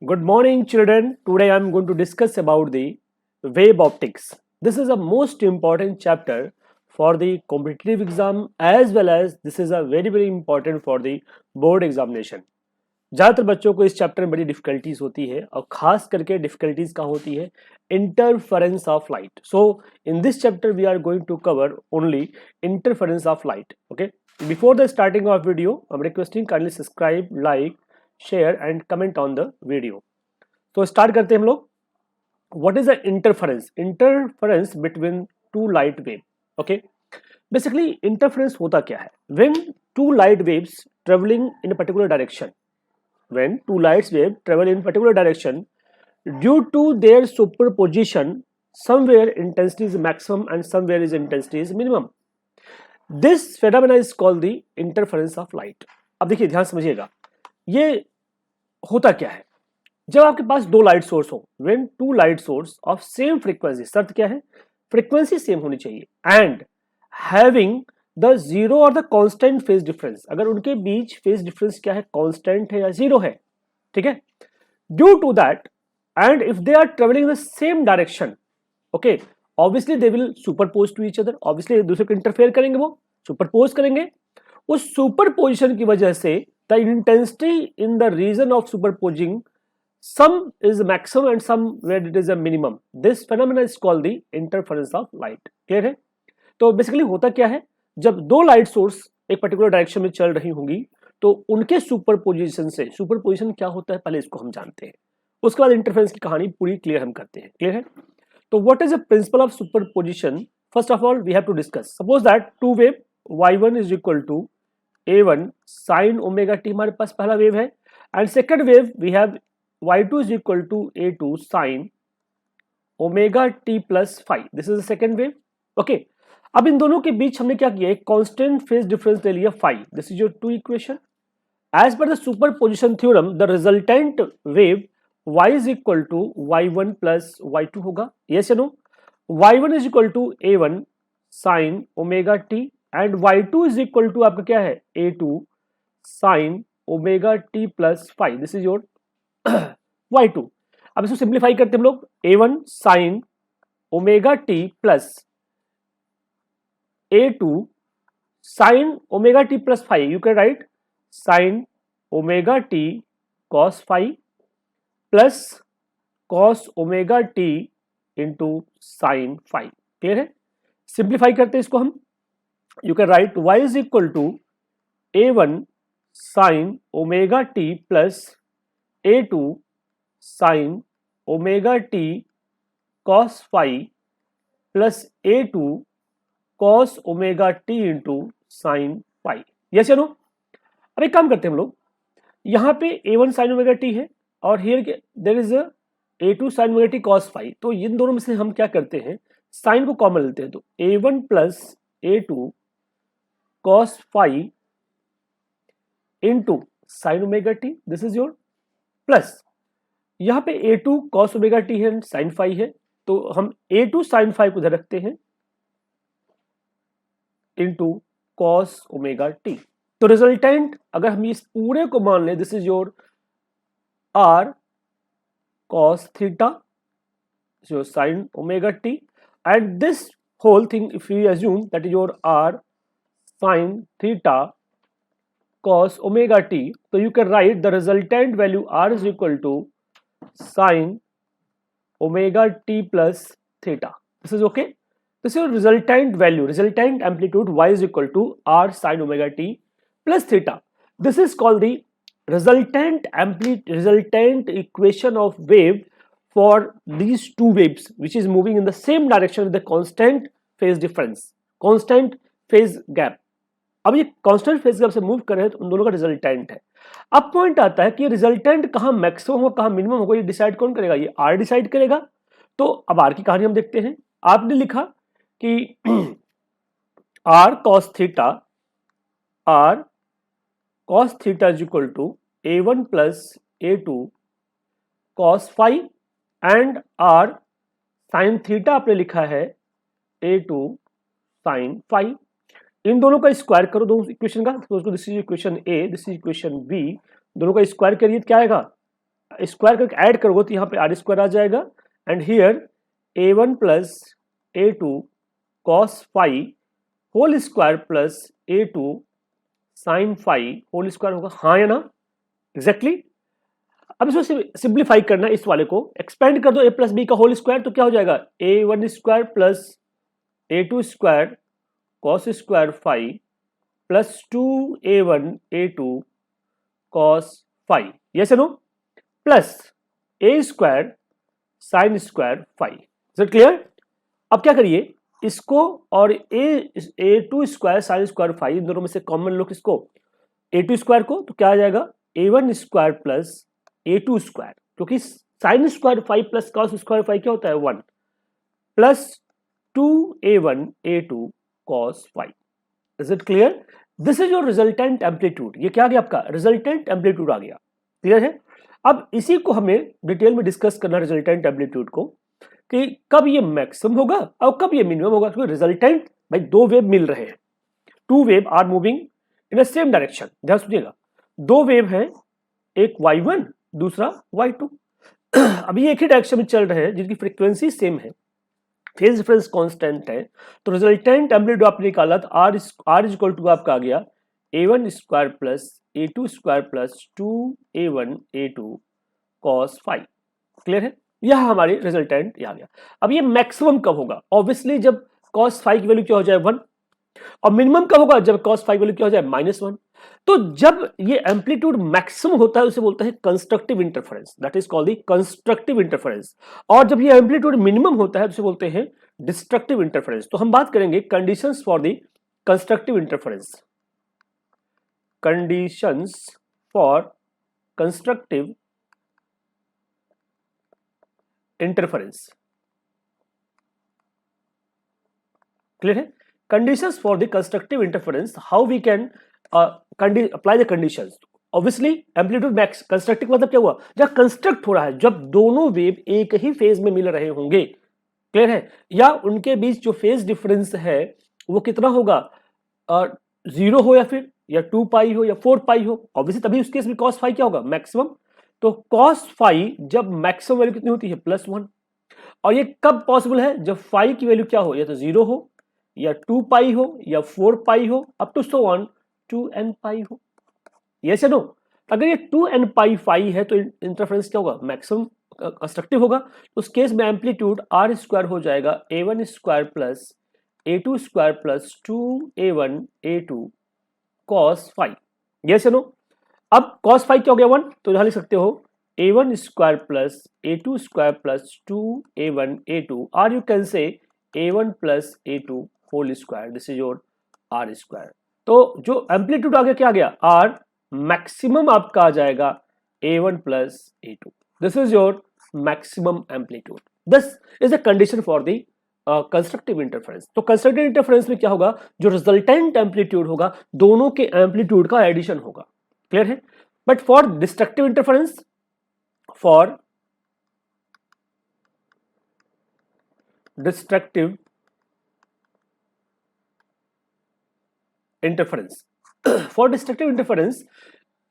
Good morning, children. Today I am going to discuss about the wave optics. This is a most important chapter for the competitive exam as well as this is a very important for the board examination. ज़्यादातर बच्चों को इस chapter में बड़ी difficulties होती है और खास करके डिफिकल्टीज कहाँ होती है interference of light. So in this chapter we are going to cover only interference of light. Okay, before the starting of video I am requesting kindly subscribe, like, share and comment on the video. तो start करते हैं हम लोग. What is the interference between two light wave. Okay, basically interference होता क्या है? When two light waves travelling in a particular direction, when two light waves travel in particular direction, due to their superposition, somewhere intensity is maximum and somewhere is intensity is minimum. This phenomena is called the interference of light. अब देखिए, ध्यान समझिएगा, ये होता क्या है? जब आपके पास दो लाइट सोर्स हो, when two light source of same frequency, शर्त क्या है? फ्रीक्वेंसी सेम होनी चाहिए and having द जीरो और द कांस्टेंट फेज डिफरेंस. अगर उनके बीच फेज डिफरेंस क्या है? कांस्टेंट है या जीरो है. ठीक है. Due to that and if they are travelling in the same direction, okay, obviously they will superpose to each other. Obviously एक दूसरे को इंटरफेयर करेंगे, वो सुपरपोज करेंगे. उस सुपरपोजिशन की वजह से the intensity in the region of superposing, some is maximum and somewhere it is a minimum. This phenomena is called the interference of light. Clear है? तो बेसिकली होता क्या है, जब दो लाइट सोर्स एक पर्टिकुलर डायरेक्शन में चल रही होंगी तो उनके सुपरपोजिशन से, सुपरपोजिशन क्या होता है पहले इसको हम जानते हैं, उसके बाद इंटरफेरेंस की कहानी पूरी क्लियर हम करते हैं. क्लियर है? तो what is the principle of superposition? First of all we have to discuss. Suppose that two wave y1 is equal to a1 sin omega t, हमारे पास पहला वेव है, and second wave we have y2 is equal to a2 sin omega t plus five. This is the second wave. Okay, अब इन दोनों के बीच हमने क्या किया? एक कांस्टेंट फेज डिफरेंस ले लिया phi. This is your two equation. As per the superposition theorem the resultant wave y is equal to y1 plus y2 होगा. यस या no? y1 is equal to a1 sine omega t and y2 is equal to आपका क्या है? a2 sine omega t plus five. This is your y2. अब इसको simplify करते हम लोग. a1 sine omega t plus a2 sin omega t plus phi. You can write sin omega t cos phi plus cos omega t into sin phi. Clear है? Simplify करते हैं इसको हम. You can write y is equal to a1 sin omega t plus a2 sin omega t cos phi plus a2 cos omega T into sine pi. Yes या no? अब एक काम करते हैं हम लोग, यहाँ पे a1 साइन ओमेगा टी है और here there is a2 sine omega t cos phi. तो इन दोनों में से हम क्या करते हैं? साइन को कॉमन लेते हैं. तो a1 plus a2 cos phi into sine omega t. This is your plus यहाँ पे a2 कॉस ओमेगा टी है, साइन फाई है, तो हम a2 साइन फाई को इधर रखते हैं इंटू कॉस ओमेगा टी. तो रिजल्टेंट अगर हम इस पूरे को मान लें, this is your R cos theta, your sine omega t, and this whole thing if you assume that is your R sine theta cos omega t, तो you can write the resultant value R is equal to sine omega t plus theta. This is okay. This is your resultant value, resultant amplitude y is equal to r sin omega t plus theta. This is called the resultant equation of wave for these two waves which is moving in the same direction with the constant phase difference, constant phase gap. अब ये constant phase gap से move कर रहे हैं तो उन दोनों का resultant है. अब पॉइंट आता है कि resultant कहाँ मैक्सिमम हो कहाँ मिनिमम होगा, ये डिसाइड कौन करेगा? ये r डिसाइड करेगा. तो अब r की कहानी हम देखते हैं. आपने लिखा कि r cos theta, r cos theta is equal to a1 plus a2 cos phi and r sin theta आपने लिखा है a2 sin फाई. इन दोनों का स्क्वायर करो दो इक्वेशन का. तो this is equation A, this is equation B, दोनों का स्क्वायर करिए क्या आएगा? स्क्वायर करके ऐड करोगे तो यहाँ पे आर स्क्वायर आ जाएगा, and here a1 plus a2 cos phi whole square plus a2 sine phi whole square होगा, हाँ या ना? Exactly exactly? अब इसको सिंप्लीफाई करना, इस वाले को एक्सपेंड कर दो a प्लस बी का होल स्क्वायर, तो क्या हो जाएगा a1 square plus a2 square cos square phi plus 2a1 a2 cos phi, yes no, plus a square sine square phi. Is it clear? अब क्या करिए, इसको और a2 square sine square phi, इन दोनों में से कॉमन लो किसको, a2 स्क्वायर को, तो क्या आ जाएगा a1 square plus a2 square, क्योंकि sine square five plus cos square five क्या होता है 1, plus 2a1 a2 cos five. Is it clear? This is your resultant amplitude. ये क्या आ गया आपका रिजल्टेंट एम्पलीट्यूड आ गया। क्लियर है? अब इसी को हमें डिटेल में डिस्कस करना, रिजल्टेंट एम्पलीट्यूड को, कि कब ये मैक्सिमम होगा और कब ये मिनिमम होगा। क्योंकि रिजल्टेंट भाई दो वेव मिल रहे हैं, two wave are moving in a same direction. ध्यान सुनिएगा, दो वेव हैं, एक y1 दूसरा y2, अभी एक ही डायरेक्शन में चल रहे हैं जिनकी फ्रीक्वेंसी सेम है, फेज डिफरेंस कांस्टेंट है, तो रिजल्टेंट एम्पलीट्यूड आपने निकाला तो r इज इक्वल टू आपका आ गया a1 square plus a2 square plus 2a1 a2 cos five. Clear है? यह हमारी रिजल्टेंट आ गया। अब ये मैक्सिमम कब होगा? ऑब्वियसली जब cos फाइव की वैल्यू क्या हो जाए 1, और मिनिमम कब होगा? जब cos फाइव वैल्यू क्या हो जाए -1। तो जब ये एम्पलीट्यूड मैक्सिमम होता है उसे बोलते हैं constructive interference, that is called the constructive interference. और जब ये एम्पलीट्यूड मिनिमम होता है उसे बोलते हैं डिस्ट्रक्टिव इंटरफेरेंस। तो हम बात करेंगे conditions for the constructive interference. Conditions for constructive interference. Clear है? Conditions for the constructive interference, how we can apply the conditions. Obviously amplitude max constructive मतलब क्या हुआ? जब कंस्ट्रक्ट हो रहा है, जब दोनों वेव एक ही फेज में मिल रहे होंगे। क्लियर है? या उनके बीच जो फेज डिफरेंस है वो कितना होगा, 0 हो या फिर या 2 पाई हो या 4 पाई हो। ऑब्वियसली तभी उस केस में cos फाई क्या होगा? मैक्सिमम। तो cos फाई जब मैक्सिमम वैल्यू कितनी होती है? +1। और ये कब पॉसिबल है? जब फाई की वैल्यू क्या हो, या तो 0 हो या 2 पाई हो या 4 पाई हो, up to so on 2n pi हो। यस या नो? अगर ये 2n पाई फाई है तो इंटरफेरेंस क्या होगा? मैक्सिमम कंस्ट्रक्टिव होगा। उस केस में एम्पलीट्यूड r स्क्वायर हो जाएगा a1 square plus a2 square plus 2a1 a2 cos five. Yes या नो? अब cos फाइव क्या हो गया 1, तो यहां लिख सकते हो a1 square plus a2 square plus 2a1 a2, और you can say a1 plus a2 whole square, this is your r square. तो जो एम्पलीट्यूड आ गया क्या आ गया? r मैक्सिमम आपका आ जाएगा a1 plus a2, this is your maximum amplitude. This is a condition for the constructive interference. तो constructive interference में क्या होगा? जो रिजल्टेंट एम्पलीट्यूड होगा दोनों के एम्पलीट्यूड का एडिशन होगा। क्लियर है? But for destructive interference, for destructive interference, for destructive interference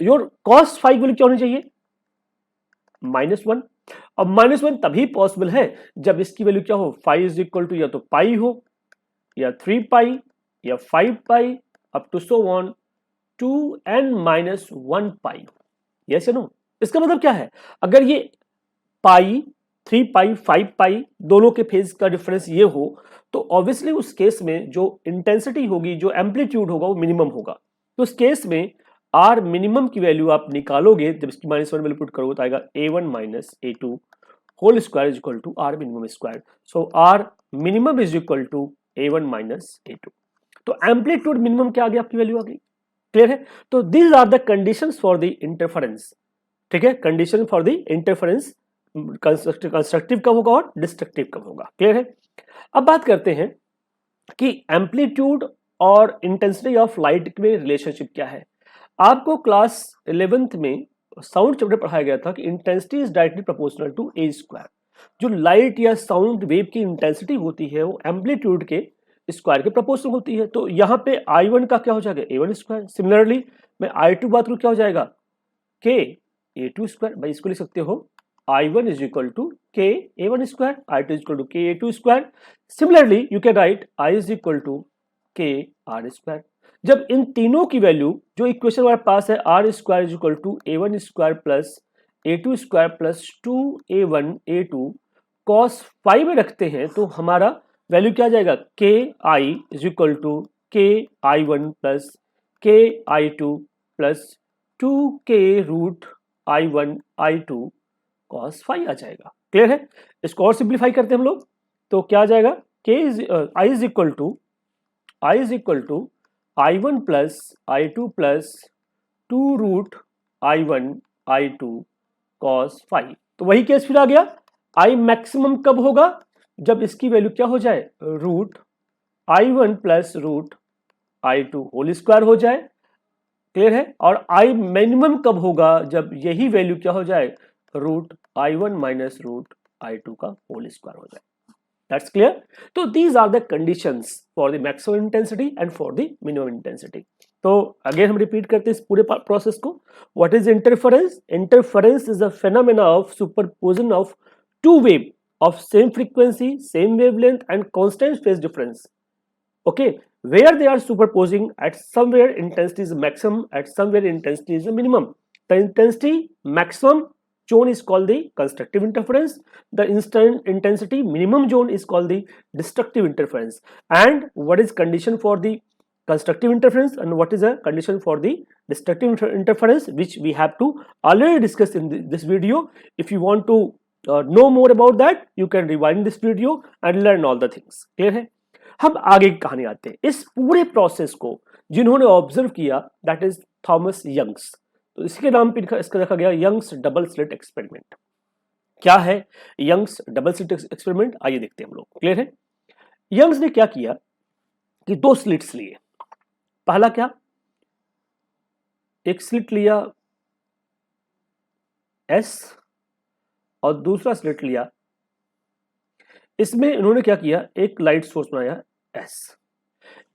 your cos five value क्या होनी चाहिए? -1। अब -1 तभी पॉसिबल है जब इसकी वैल्यू क्या हो? फाइव इज इक्वल टू या तो पाई हो या 3 पाई या 5 pi up to so on 2n-1 pi. Yes या नो? इसका मतलब क्या है? अगर ये पाई 3 पाई 5 पाई दोनों के फेज का डिफरेंस ये हो, तो ऑब्वियसली उस केस में जो इंटेंसिटी होगी, जो एम्पलीट्यूड होगा वो मिनिमम होगा। तो उस केस में आर मिनिमम की वैल्यू आप निकालोगे, जब इसकी -1 वैल्यू पुट करोगे तो आएगा a1 a2 whole square is equal to R minimum square. So R minimum is equal to a1 a2। तो एम्पलीट्यूड मिनिमम क्या आ गया? आपकी वैल्यू आ गई। क्लियर है? तो these are the conditions for the interference. ठीक है? Condition for the interference, constructive कब होगा और डिस्ट्रक्टिव कब होगा। क्लियर है? अब बात करते हैं कि एम्पलीट्यूड और इंटेंसिटी ऑफ लाइट में रिलेशनशिप क्या है। आपको क्लास 11th में साउंड चैप्टर पढ़ाया गया था कि intensity is directly proportional to A square. जो लाइट या साउंड वेव की इंटेंसिटी होती है वो एम्पलीट्यूड के स्क्वायर के प्रोपोर्शनल होती है। तो यहाँ पे I1 का क्या हो जाएगा? a1 square. सिमिलरली मैं I2 बात करूँ क्या हो जाएगा? k A2 स्क्वायर, भाई इसको लिख सकते हो I1 is equal to K A1 square, I2 is equal to K A2 square. Similarly, you can write I is equal to K R square. जब इन तीनों की वैल्यू जो इक्वेशन हमारे पास है R square is equal to A1 square plus A2 square plus 2A1 A2 cos phi में रखते हैं तो हमारा वैल्यू क्या आ जाएगा, K I is equal to K I1 plus K I2 plus 2K root I1 I2 cos five आ जाएगा। क्लियर है? इसको और सिंप्लीफाई करते हैं हम लोग तो क्या आ जाएगा, I is equal to I1 plus I2 plus 2 root I1 I2 cos phi. तो वही केस फिर आ गया, I मैक्सिमम कब होगा, जब इसकी वैल्यू क्या हो जाए, root I1 plus root I2 whole square हो जाए। क्लियर है? और I मिनिमम कब होगा, जब यही वैल्यू क्या हो जाए, root I1 minus root I2 का होल स्क्वायर हो जाए। That's clear? So these are the conditions for the maximum intensity and for the minimum intensity. तो अगेन हम रिपीट करते हैं इस पूरे प्रोसेस को। What is interference? Interference is a phenomena of superposition of two wave of same frequency, same wavelength and constant phase difference. Okay, where they are superposing at somewhere intensity is maximum, at somewhere intensity is a minimum. The intensity maximum zone is called the constructive interference. The instant intensity minimum zone is called the destructive interference. And what is condition for the constructive interference and what is a condition for the destructive interference, which we have to already discuss in this video. If you want to know more about that, you can rewind this video and learn all the things. Clear है? हम आगे की कहानी आते हैं। इस पूरे process को जिन्होंने ऑब्जर्व किया दैट इज थॉमस यंग्स, तो इसके नाम पे इसका रखा गया यंग्स डबल स्लिट एक्सपेरिमेंट। क्या है यंग्स डबल स्लिट एक्सपेरिमेंट, आइए देखते हैं हम लोग। क्लियर है? यंग्स ने क्या किया कि दो स्लिट्स लिए। पहला क्या, एक स्लिट लिया एस और दूसरा स्लिट लिया, इसमें इन्होंने क्या किया, एक लाइट सोर्स बनाया एस,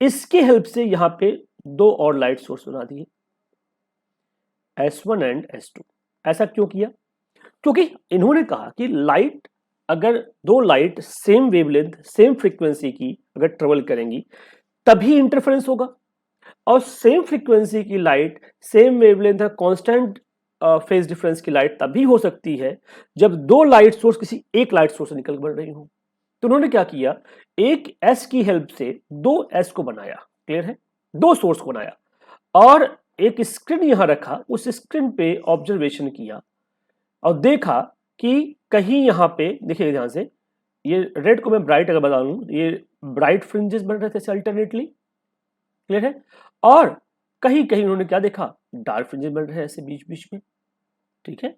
इसके हेल्प से यहां पे दो और लाइट सोर्स बना दिए S1 एंड S2। ऐसा क्यों किया? क्योंकि इन्होंने कहा कि लाइट, अगर दो light same wavelength same frequency की अगर ट्रेवल करेंगी तभी इंटरफेरेंस होगा, और सेम फ्रीक्वेंसी की light same wavelength constant phase difference की लाइट तभी हो सकती है जब दो लाइट सोर्स किसी एक लाइट सोर्स से निकल बढ़ रही हो। तो उन्होंने क्या किया, एक एस की हेल्प से दो एस को बनाया। क्लियर है? दो सोर्स को बनाया और एक स्क्रीन यहां रखा, उस स्क्रीन पे ऑब्जर्वेशन किया और देखा कि कहीं यहां पे देखिए, ध्यान से ये रेड को मैं ब्राइट अगर बता दूं, ये ब्राइट फ्रिंजेस बन रहे थे अल्टरनेटली। क्लियर है? और कहीं कहीं उन्होंने क्या देखा, डार्क फ्रिंजेस बन रहे हैं ऐसे बीच बीच में। ठीक है?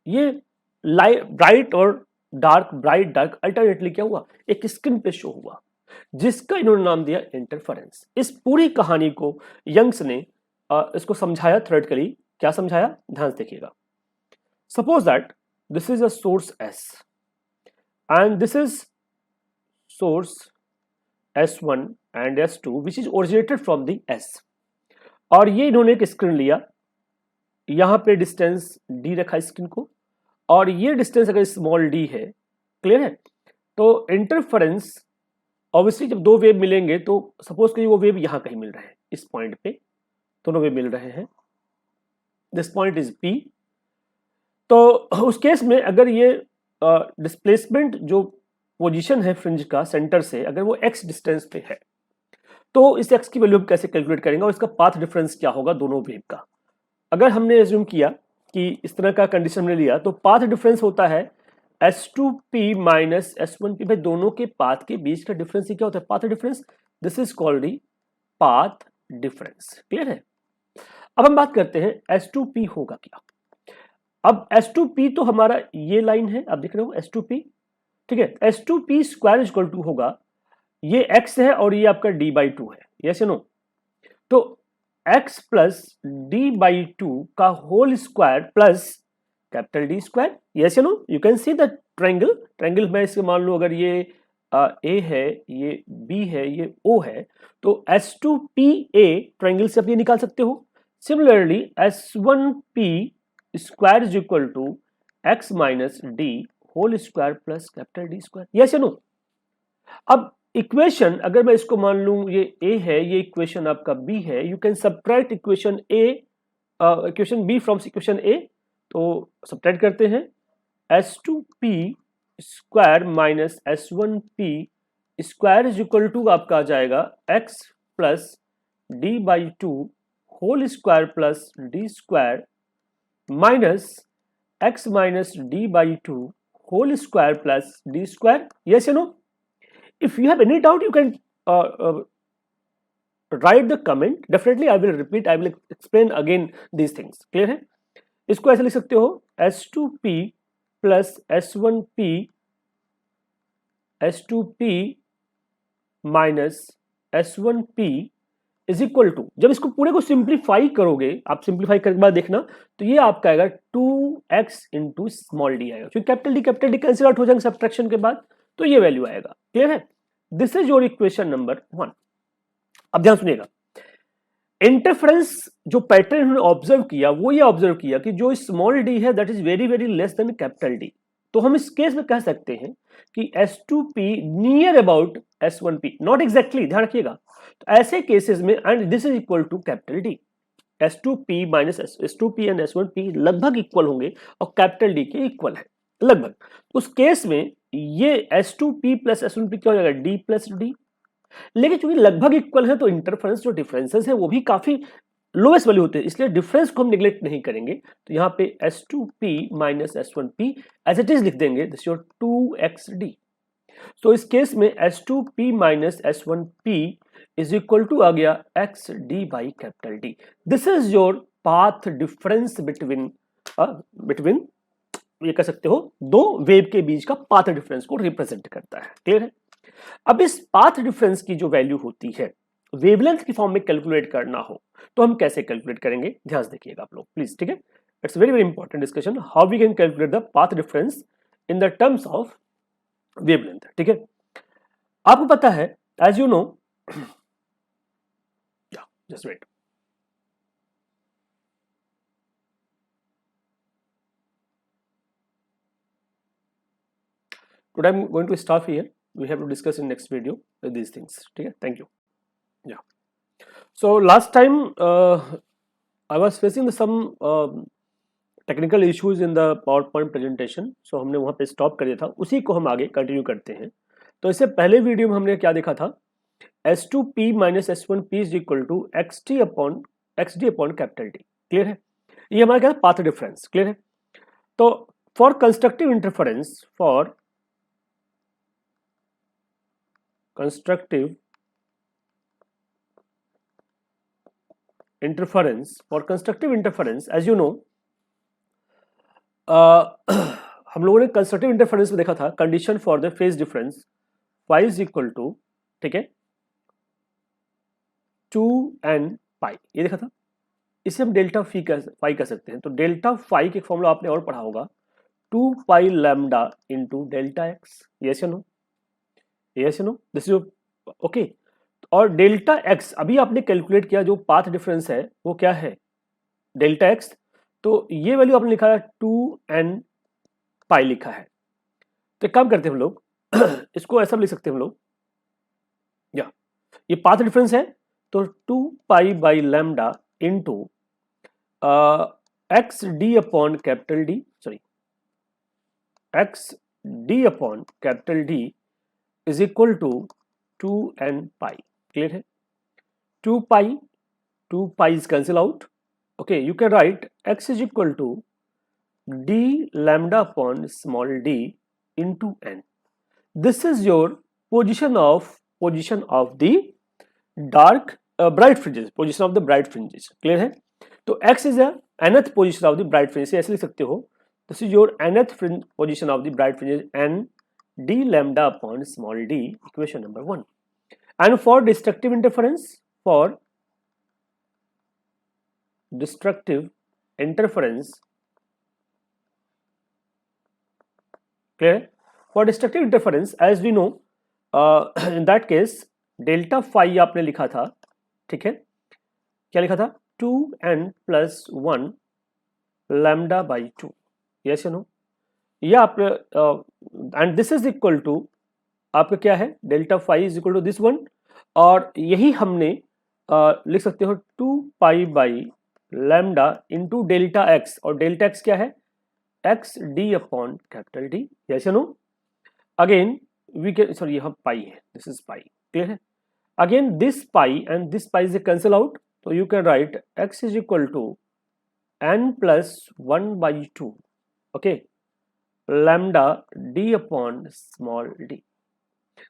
ये लाइट ब्राइट और डार्क, ब्राइट डार्क अल्टरनेटली क्या हुआ, एक स्क्रीन पे शो हुआ, जिसका इन्होंने नाम दिया इंटरफेरेंस। इस पूरी कहानी को यंग्स ने इसको समझाया थ्योरेटिकली। क्या समझाया, ध्यान से देखिएगा। Suppose that this is a source S and this is source S1 and S2 which is originated from the S, और ये इन्होंने एक स्क्रीन लिया, यहां पे डिस्टेंस d रखा स्क्रीन को, और ये डिस्टेंस अगर स्मॉल d है। क्लियर है? तो इंटरफेरेंस ऑब्वियसली जब दो वेव मिलेंगे तो सपोज करिए वो वेव यहां कहीं मिल रहे हैं, इस पॉइंट पे दोनों वेव मिल रहे हैं, दिस पॉइंट इज P। तो उस केस में अगर ये डिस्प्लेसमेंट जो पोजीशन है फ्रिंज का सेंटर से, अगर वो x डिस्टेंस पे है तो इस x की वैल्यू हम कैसे कैलकुलेट करेंगे और इसका पाथ डिफरेंस क्या होगा दोनों वेव का। अगर हमने एज्यूम किया कि इस तरह का कंडीशन हमने लिया तो पाथ डिफरेंस होता है S2P माइनस S1P। भाई दोनों के पाथ के बीच का डिफरेंस क्या होता है, path difference. This is called the path difference. Clear है? अब हम बात करते हैं S2P होगा क्या। अब S2P तो हमारा ये लाइन है, आप देख रहे हो S2P। ठीक है? S2P स्क्वायर इक्वल टू होगा, ये x है और ये आपका d/2 है, यस या नो। तो x प्लस d/2 का whole square plus capital D square, yes या no. You can see the triangle में इसके मान लो अगर ये A है, ये B है, ये O है, तो S2PA ट्रायंगल से आप ये निकाल सकते हो। Similarly S1P square is equal to X minus D whole square plus capital D square, yes या नो। अब इक्वेशन अगर मैं इसको मान लूं ये ए है, ये इक्वेशन आपका बी है, you can subtract equation A equation B from equation A. तो सब्ट्रैक्ट करते हैं, s2p square minus s1p square is equal to आपका आ जाएगा x plus D by two whole square plus D square minus x minus D by two whole square plus D square, yes या no. if you have any doubt you can write the comment, definitely I will repeat, I will explain again these things, clear है। इसको ऐसे लिख सकते हो s2p plus s1p minus s1p is equal to, जब इसको पूरे को सिंप्लीफाई करोगे, आप सिंप्लीफाई करने के बाद देखना तो ये आपका आएगा 2x इंटू स्मॉल डी आएगा, क्योंकि कैपिटल डी कैंसिल आउट हो जाएंगे सब्ट्रैक्शन के बाद, तो ये वैल्यू आएगा, क्लियर है। This is your equation number 1। अब ध्यान सुनिएगा, इंटरफेरेंस जो पैटर्न उन्होंने ऑब्जर्व किया वो ये ऑब्जर्व किया कि जो स्मॉल डी है that is very very less than capital D. तो हम इस केस में कह सकते हैं कि s2p near about s1p, not exactly, ध्यान रखिएगा। तो ऐसे केसेस में and this is equal to capital D, s2p minus s2p and s1p लगभग इक्वल होंगे और कैपिटल डी के इक्वल है लगभग। उस केस में ये s2p प्लस s1p क्या हो जाएगा, d प्लस डी। लेकिन चूंकि लगभग इक्वल है तो इंटरफेरेंस जो डिफरेंसेस है वो भी काफी लोएस्ट वैल्यू होते हैं, इसलिए डिफरेंस को हम निगलेक्ट नहीं करेंगे। तो यहाँ पे s2p minus s1p as it is लिख देंगे, दिस योर 2xd। तो इस केस में s2p minus s1p is equal to आ गया xd by capital D. This is your path difference between ये कह सकते हो दो वेव के बीच का पाथ डिफरेंस को रिप्रेजेंट करता है, क्लियर है। अब इस पाथ डिफरेंस की जो वैल्यू होती है वेवलेंथ की फॉर्म में कैलकुलेट करना हो तो हम कैसे कैलकुलेट करेंगे, ध्यान से देखिएगा आप लोग प्लीज, ठीक है। It's very very important discussion, how we can calculate the path difference in the terms of wavelength, ठीक है। आपको पता है as you know, just wait, today I'm going to stop here, we have to discuss in next video these things, ठीक है। thank you, yeah। so last time I was facing some technical issues in the PowerPoint presentation, so हमने वहाँ पे stop कर दिया था, उसी को हम आगे कंटिन्यू करते हैं। तो इससे पहले वीडियो में हमने क्या देखा था, s2p minus s1p is equal to xd upon capital D, clear है। ये हमारा क्या पाथ डिफरेंस, क्लियर है। तो for constructive interference, for constructive interference as you know, हम लोगों ने कंस्ट्रक्टिव इंटरफेरेंस में देखा था condition for the phase difference phi is equal to, ठीक है, 2n पाई, ये देखा था। इसे हम डेल्टा फाई कह सकते हैं। तो डेल्टा फाई के फॉर्मूला आपने और पढ़ा होगा, 2 pi lambda into delta X, yes या no, yes no, this is okay. और डेल्टा एक्स अभी आपने कैलकुलेट किया, जो पाथ डिफरेंस है वो क्या है, डेल्टा एक्स। तो ये वैल्यू आपने लिखा है 2n पाई लिखा है। तो एक काम करते हैं हम लोग इसको ऐसा लिख सकते हैं हम लोग, या ये पाथ डिफरेंस है तो 2 pi by lambda into x D upon capital D, sorry x D upon capital D is equal to 2n pi, clear है। 2 pi is cancel out, okay, you can write x is equal to d lambda upon small d into n. This is your position of the dark bright fringes, position of the bright fringes, clear है। तो x is a nth position of the bright fringes, ऐसे लिख सकते हो, this is your nth position of the bright fringes n d lambda upon small d, equation number 1. And for destructive interference, clear, for destructive interference as we know, in that case delta phi आपने लिखा था, ठीक है, क्या लिखा था, 2n plus 1 lambda by 2, yes या no, या आप and this is equal to आपका क्या है, delta phi is equal to this one, और यही हमने लिख सकते हो 2 pi by lambda into delta X, और डेल्टा एक्स क्या है, X D upon capital D, yes या no. Again we can, sorry यहाँ पाई है, दिस इज पाई, क्लियर है। Again this pi and this pi is cancel out, तो you can write X is equal to n plus 1 by 2, okay, lambda d upon small d.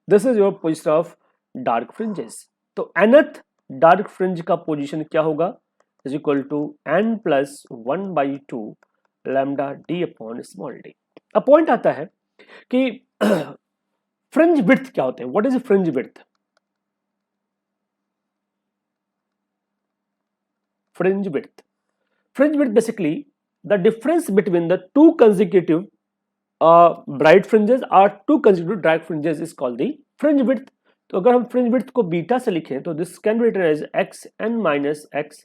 This is your position of dark fringes. तो nth dark fringe का position क्या होगा, is equal to n plus 1 by 2 lambda d upon small d. अब point आता है कि fringe width क्या होते हैं, what is fringe width? Fringe width. Fringe width basically the difference between the two consecutive bright fringes or two consecutive dark fringes is called the fringe width. तो अगर हम fringe width को beta से लिखें तो this can be written as x n minus x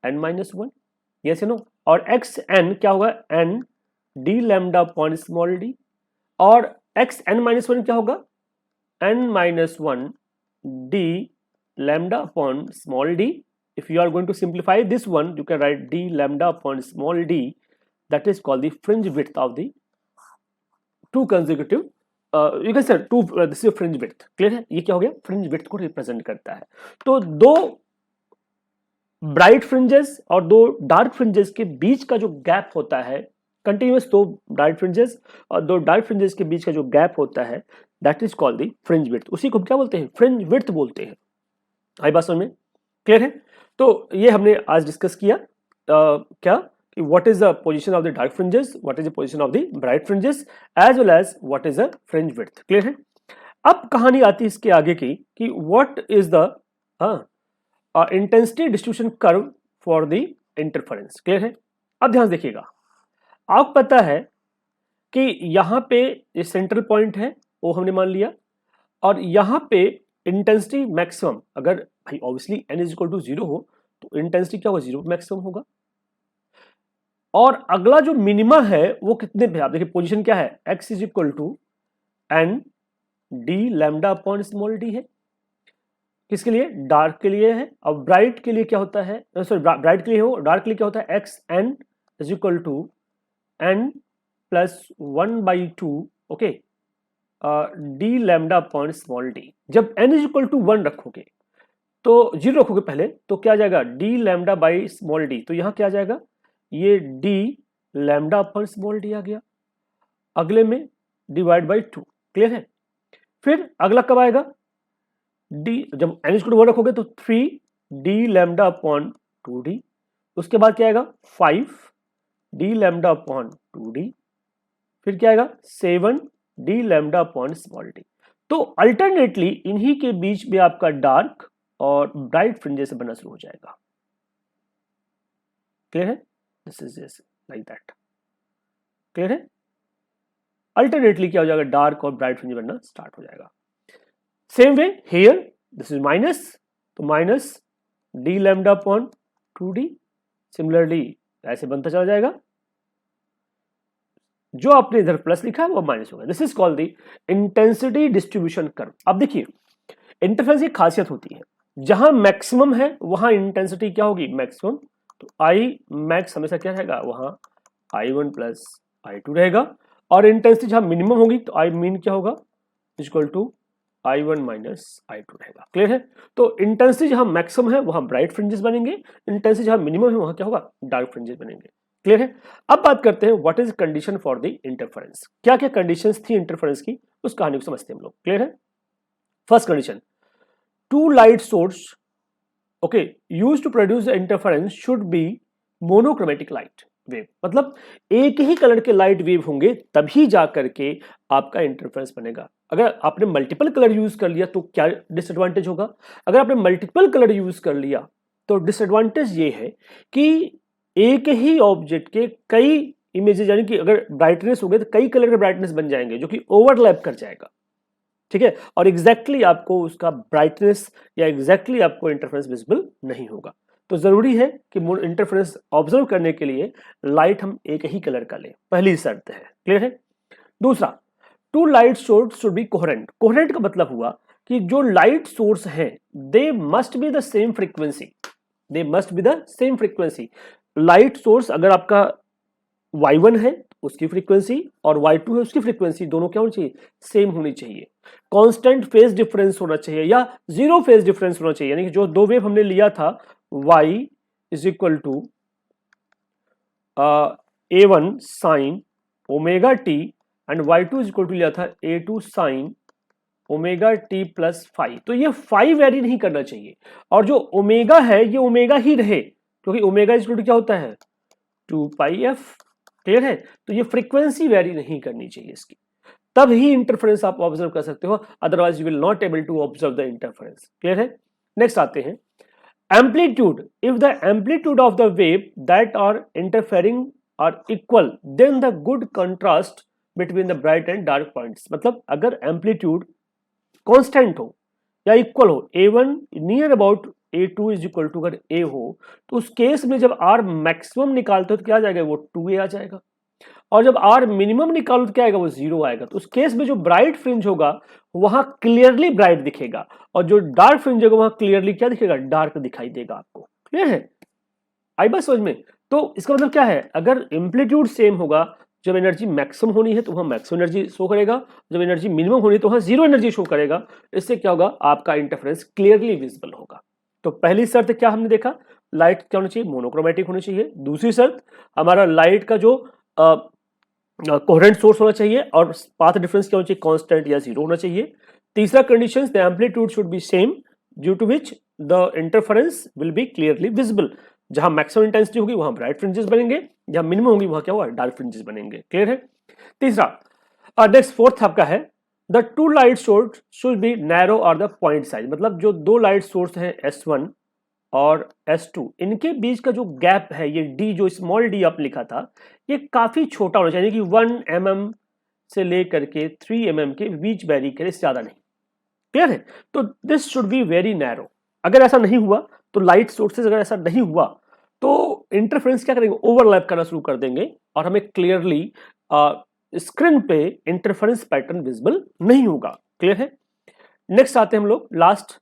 n minus 1, yes या no, और x n क्या होगा, n d lambda upon small d, और x n minus 1 क्या होगा, n minus 1 d lambda upon small d. If you are going to simplify this one, you can write d lambda upon small d, that is called the fringe width of the two consecutive, you can say two, this is fringe width, clear है, ये क्या हो गया, fringe width को represent करता है। तो दो ब्राइट फ्रिंजेस और दो डार्क फ्रिंजेस के बीच का जो गैप होता है, कंटिन्यूअस दो ब्राइट फ्रिंजेस और दो डार्क फ्रिंजेस के बीच का जो गैप होता है, that is called the fringe width, उसी को क्या बोलते हैं, फ्रिंज विड्थ बोलते हैं। आई बात समझ में, क्लियर है। तो ये हमने आज डिस्कस किया क्या कि what is the position of the dark fringes, what is the position of the bright fringes, as well as what is the fringe width, clear है। अब कहानी आती है इसके आगे की कि what is the intensity distribution curve for the interference, clear है। अब ध्यान देखिएगा, आपको पता है कि यहाँ पे ये सेंट्रल पॉइंट है, वो हमने मान लिया, और यहाँ पे इंटेंसिटी मैक्सिमम, अगर भाई obviously n is equal to 0 हो तो इंटेंसिटी क्या होगा, 0 मैक्सिमम होगा। और अगला जो मिनिमा है वो कितने पे, आप देखिए पोजीशन क्या है, x is equal to n d lambda upon small d है, किसके लिए, डार्क के लिए है। अब ब्राइट के लिए क्या होता है, सॉरी ब्राइट के लिए हो, डार्क के लिए क्या होता है, X N is equal to n plus 1 by 2, okay, D lambda upon small D. जब n इज इक्वल टू 1 रखोगे तो 0 रखोगे पहले, तो क्या आ जाएगा, D lambda by small D, तो यहाँ क्या आ जाएगा, ये D lambda upon small D आ गया, अगले में डिवाइड बाई 2, क्लियर है। फिर अगला कब आएगा, डी, जब n इज इक्वल टू 1 रखोगे तो 3 डी लैम्डा अपॉन 2d, उसके बाद क्या आएगा 5 डी लैम्डा अपॉन 2d, फिर क्या आएगा 7 D lambda upon small D. तो अल्टरनेटली इन्हीं के बीच में आपका डार्क और ब्राइट फ्रिंजेस बनना शुरू हो जाएगा, क्लियर है, this is like that, clear है। अल्टरनेटली क्या हो जाएगा, डार्क और ब्राइट फ्रिंज बनना स्टार्ट हो जाएगा। Same way here this is minus, तो minus D lambda upon 2d, similarly ऐसे बनता चला जाएगा, जो आपने इधर प्लस लिखा है वो माइनस होगा। This is called the intensity distribution curve. अब देखिए इंटरफेरेंस की खासियत होती है, जहां मैक्सिमम है वहां इंटेंसिटी क्या होगी, मैक्सिमम, तो आई मैक्स हमेशा क्या रहेगा, वहां I1 प्लस I2 रहेगा, और इंटेंसिटी जहां मिनिमम होगी तो आई मीन क्या होगा, equal to I1 minus I2 रहेगा, क्लियर है। तो इंटेंसिटी जहां मैक्सिमम है वहां ब्राइट फ्रिंजेस बनेंगे, इंटेंसिटी जहां मिनिमम है वहां क्या होगा, डार्क फ्रिंजेस बनेंगे, क्लियर है। अब बात करते हैं what is condition for the interference, क्या क्या कंडीशंस थी इंटरफेरेंस की, उस कहानी को समझते हैं हम लोग, क्लियर है। First condition, two light source okay used to produce the interference should be monochromatic light wave, मतलब एक ही कलर के लाइट वेव होंगे तभी जाकर के आपका इंटरफेरेंस बनेगा। अगर आपने मल्टीपल कलर यूज कर लिया तो क्या डिसएडवांटेज होगा, अगर आपने मल्टीपल कलर यूज कर लिया तो डिसएडवांटेज ये है कि एक ही ऑब्जेक्ट के कई इमेजेस, यानी कि अगर ब्राइटनेस हो गए तो कई कलर के ब्राइटनेस बन जाएंगे जो कि ओवरलैप कर जाएगा, ठीक है, और एग्जैक्टली आपको उसका ब्राइटनेस या एग्जैक्टली आपको इंटरफेरेंस विजिबल नहीं होगा। तो जरूरी है कि इंटरफेरेंस ऑब्जर्व करने के लिए लाइट हम एक ही कलर का लें, पहली शर्त है। क्लियर है? दूसरा, two light source should be coherent. Coherent का मतलब हुआ कि जो लाइट सोर्स है they must be the same frequency, they must be the same frequency. Light source अगर आपका y1 है उसकी फ्रीक्वेंसी और y2 है उसकी फ्रीक्वेंसी दोनों क्या होनी चाहिए? सेम होनी चाहिए। कांस्टेंट फेज डिफरेंस होना चाहिए या जीरो फेज डिफरेंस होना चाहिए, यानी कि जो दो वेव हमने लिया था y is equal to a1 sine omega t and y2 is equal to लिया था a2 sine omega t plus phi. तो ये फाइव वेरी नहीं करना चाहिए, और जो ओमेगा है ये ओमेगा ही रहे, क्योंकि ओमेगा इज इक्वल टू क्या होता है? 2πf। क्लियर है? तो ये फ्रीक्वेंसी वेरी नहीं करनी चाहिए इसकी, तब ही इंटरफेरेंस आप ऑब्जर्व कर सकते हो, otherwise you will not able to observe the interference. Clear है? नेक्स्ट आते हैं amplitude. If the amplitude of the wave that are interfering are equal then the good contrast between the bright and dark points. मतलब अगर amplitude constant हो या equal हो, a1 near about a2 is equal to अगर a हो, तो उस case में जब r मैक्सिमम निकालते हो तो क्या आ जाएगा? वो 2a आ जाएगा, और जब r मिनिमम निकालो तो क्या आएगा? वो 0 आएगा। तो उस केस में जो ब्राइट फ्रिंज होगा वहां क्लियरली ब्राइट दिखेगा, और जो डार्क फ्रिंज होगा वहां क्लियरली क्या दिखेगा? डार्क दिखाई देगा आपको। क्लियर है? आई बात समझ में? तो इसका मतलब क्या है? अगर एम्पलीट्यूड सेम होगा, जब एनर्जी मैक्सिमम होनी है तो वहां मैक्सिमम एनर्जी शो करेगा, जब एनर्जी मिनिमम होनी है तो वहां जीरो एनर्जी शो करेगा। इससे क्या होगा? आपका इंटरफेरेंस क्लियरली विजिबल होगा। तो पहली शर्त क्या हमने देखा? लाइट क्या होनी चाहिए? मोनोक्रोमेटिक होनी चाहिए। दूसरी शर्त, हमारा लाइट का जो कोहेरेंट सोर्स होना चाहिए, और पाथ डिफरेंस क्या होना चाहिए? कांस्टेंट या जीरो होना चाहिए। तीसरा कंडीशन, the amplitude should be same due to which the interference will be clearly visible. जहां मैक्सिमम इंटेंसिटी होगी वहां ब्राइट फ्रिंजेस बनेंगे, जहां मिनिमम होगी वहां क्या हुआ? डार्क फ्रिंजेस बनेंगे। क्लियर है? तीसरा, नेक्स्ट फोर्थ आपका है the two light source should B narrow और द पॉइंट साइज। मतलब जो दो लाइट सोर्स हैं S1 और S2, इनके बीच का जो गैप है, ये d जो स्मॉल d आप लिखा था, ये काफी छोटा होना चाहिए कि 1 mm से लेकर के 3 mm के बीच वेरी करे, इससे ज्यादा नहीं। क्लियर है? तो this should be very narrow. अगर ऐसा नहीं हुआ तो लाइट सोर्सेज अगर ऐसा नहीं हुआ तो इंटरफेरेंस क्या करेंगे? ओवरलैप करना शुरू कर देंगे, और हमें क्लियरली स्क्रीन पे इंटरफेरेंस पैटर्न विजिबल नहीं होगा। क्लियर है? नेक्स्ट आते हैं हम लोग last,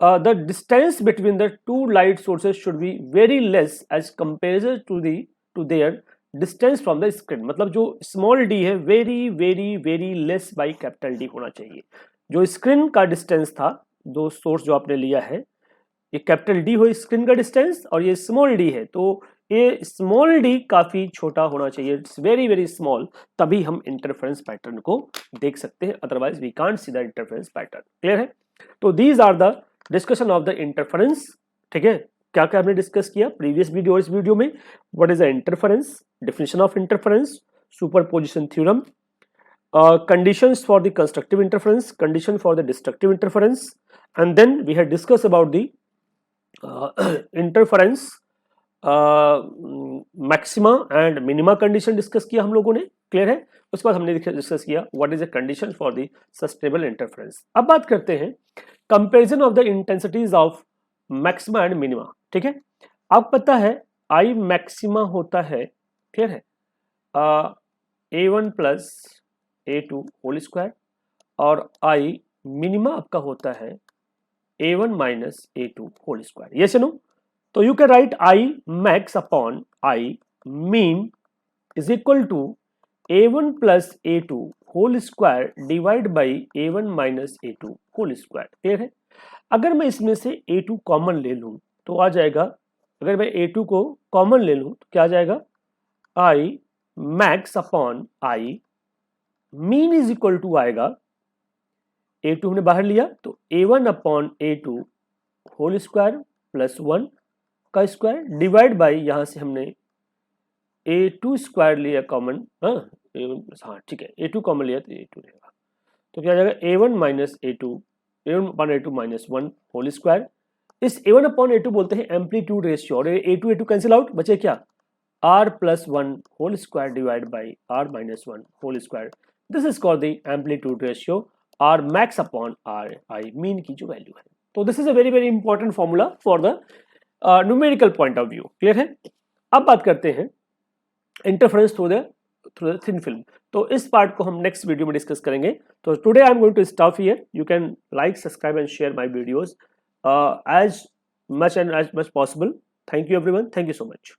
the distance between the two light sources should be very less as comparison to their distance from the screen. मतलब जो स्मॉल डी है very very very less by capital D होना चाहिए। जो स्क्रीन का डिस्टेंस था, दो source जो आपने लिया है, ये कैपिटल डी हो स्क्रीन का डिस्टेंस, और ये स्मॉल डी है, तो ये स्मॉल डी काफी छोटा होना चाहिए, इट्स वेरी वेरी स्मॉल, तभी हम इंटरफेरेंस पैटर्न को देख सकते हैं, otherwise we can't see the interference pattern. Clear है? तो these are the discussion of the interference. ठीक है? क्या क्या हमने डिस्कस किया प्रीवियस वीडियो और इस वीडियो में? What is the interference, definition of interference, superposition theorem, conditions for the constructive interference, condition for the destructive interference, and then we had discussed about the interference maxima and minima condition discuss किया हम लोगों ने। Clear है? उसके बाद हमने discuss किया what is the condition for the sustainable interference. अब बात करते हैं comparison of the intensities of maxima and minima. ठीक है? आपको पता है आई मैक्सिमा होता है, क्लियर है, a1 plus a2 whole square, और आई मिनिमा आपका होता है a1 minus a2 whole square. Yes या नो? तो you can write I max upon I min is equal to a1 plus a2 whole square divide by a1 minus a2 whole square. Clear है? अगर मैं इसमें से a2 common ले लूं तो आ जाएगा, अगर मैं a2 को कॉमन ले लूं तो क्या आ जाएगा? I max upon I min is equal to आएगा, a2 हमने बाहर लिया तो a1 upon a2 whole square plus 1 का स्क्वायर डिवाइड बाई, यहां से हमने a2 स्क्वायर लिया कॉमन, हाँ ठीक है, a2 कॉमन लिया तो a2 रहेगा, तो क्या आ जाएगा? a1 minus a2, a1 upon a2 minus 1 whole square. इस a1 अपॉन a2 बोलते हैं एम्पलीट्यूड रेशियो, और a2 a2 कैंसिल आउट, बचे क्या? r plus 1 whole square divide by r minus 1 whole square. This is called the amplitude ratio, r max upon r I min की जो value है। तो this is a very very important formula for the numerical point of view. Clear है? अब बात करते हैं interference through the thin film. तो इस पार्ट को हम नेक्स्ट वीडियो में डिस्कस करेंगे। तो today I am going to stop here. You can like, subscribe and share my videos as much possible. Thank you everyone. Thank you so much.